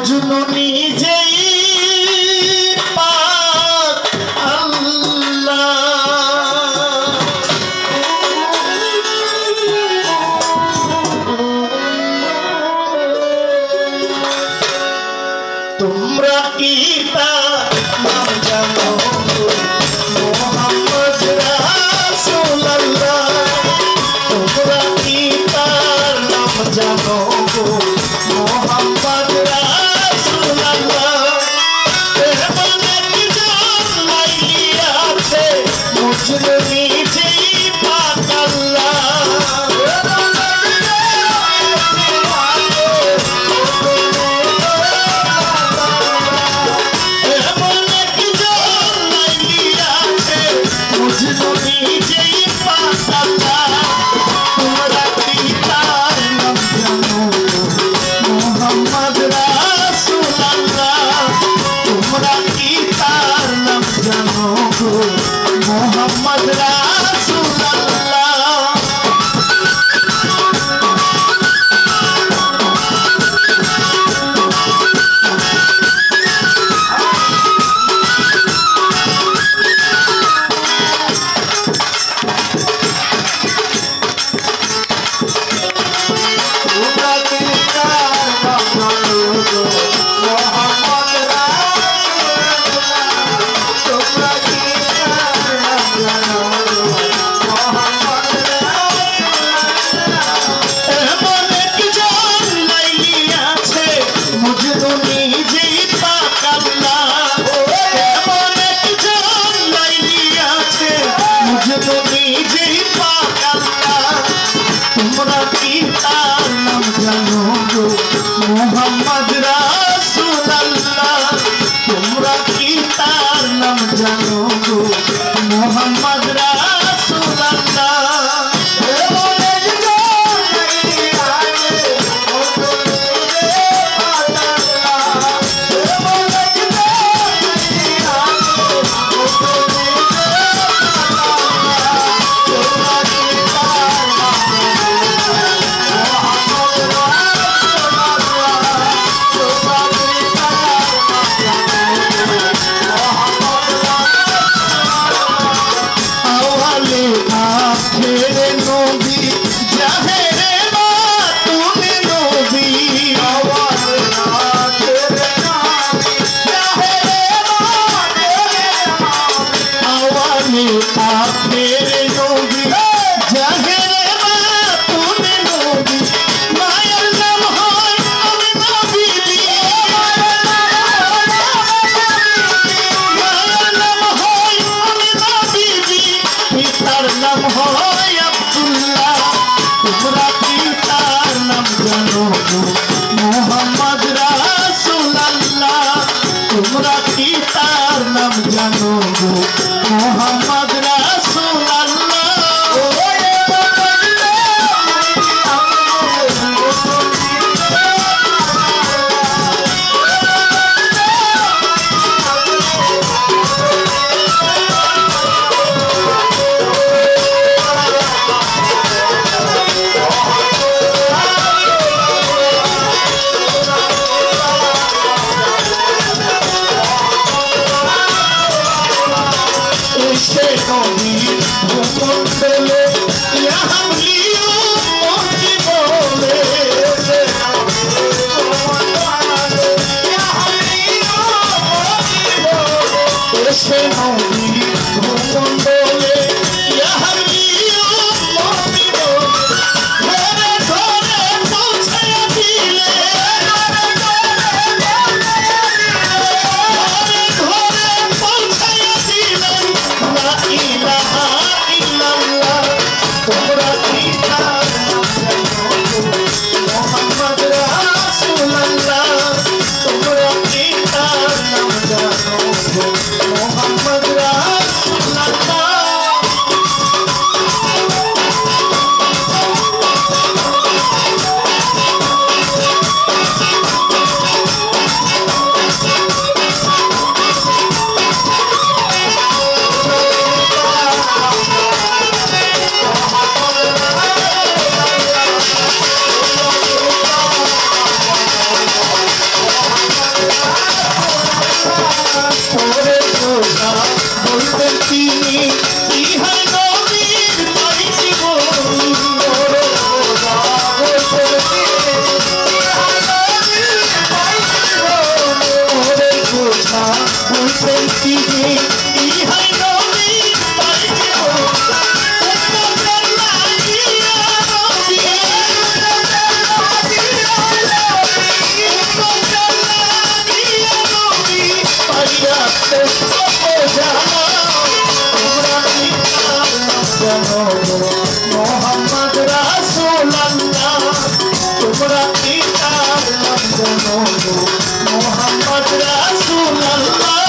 মজনু নিজেই পাক আল্লাহ। তোমরা কি তার নাম জানো মোহাম্মদ রাসূলুল্লাহ? তোমরা কি তার নাম জানো মোহাম্মদ রাসূলুল্লাহ? এমন একজন লাইলি আছে মজনু নিজেই পাক আল্লাহ। मोहम्मद रासूलुल्लाह। मोहम्मद रासूलुल्लाह। तुमरा की तार नाम जानो गो मोहम्मद रासूलुल्लाह। मोहम्मद रासूलुल्लाह। तुमरा की तार नाम जानो गो मोहम्मद रासूलुल्लाह। मोहम्मद সেলফি যে ইহাই নবী তাই কেউ উম্মতের লাগিয়া নবী উম্মতের লাগিয়া নবী পাইয়াতে সব জানো তোমরা নিতাম জানো মোহাম্মদ রাসূলুল্লাহ তোমরা নিতাম জানো মোহাম্মদ রাসূলুল্লাহ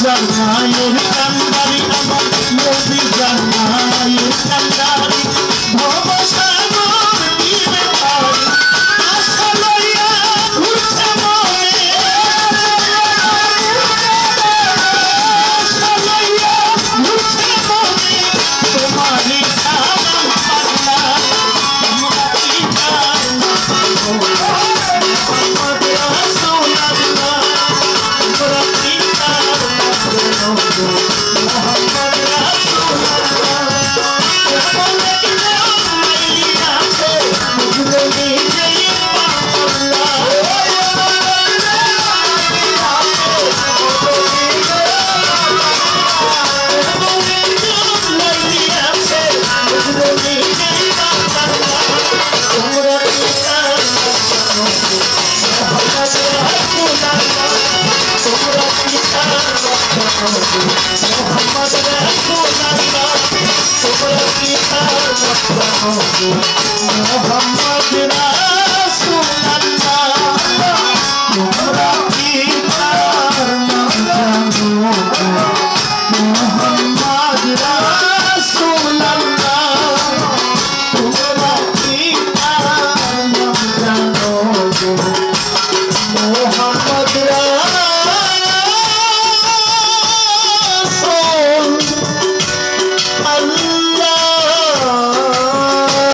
জানায়ের কান্দারি আমার নবী জানায়ের কান্দারি ভবসাগর দিবে পারি আশা লইয়া ঘুরছে মনে আশা লইয়া ঘুরছে মনে তোমারই সালাম পাল্লা তোমরা কি জানো মোহাম্মদ রাসূলুল্লাহ তোমরা কি মোহাম্মদ রাসূলুল্লাহ কেমনে দিলাম মাইলিয়া আছে বুঝলে নিজেই পাগল্লা কেমনে দিলাম মাইলিয়া আছে বুঝলে নিজেই পাগল্লা তোমরা কি জানো মোহাম্মদ রাসূলুল্লাহ তোমরা কি জানো মোহাম্মদ রাসূলুল্লাহ তোমরা কি জানো মোহাম্মদ রাসূলুল্লাহ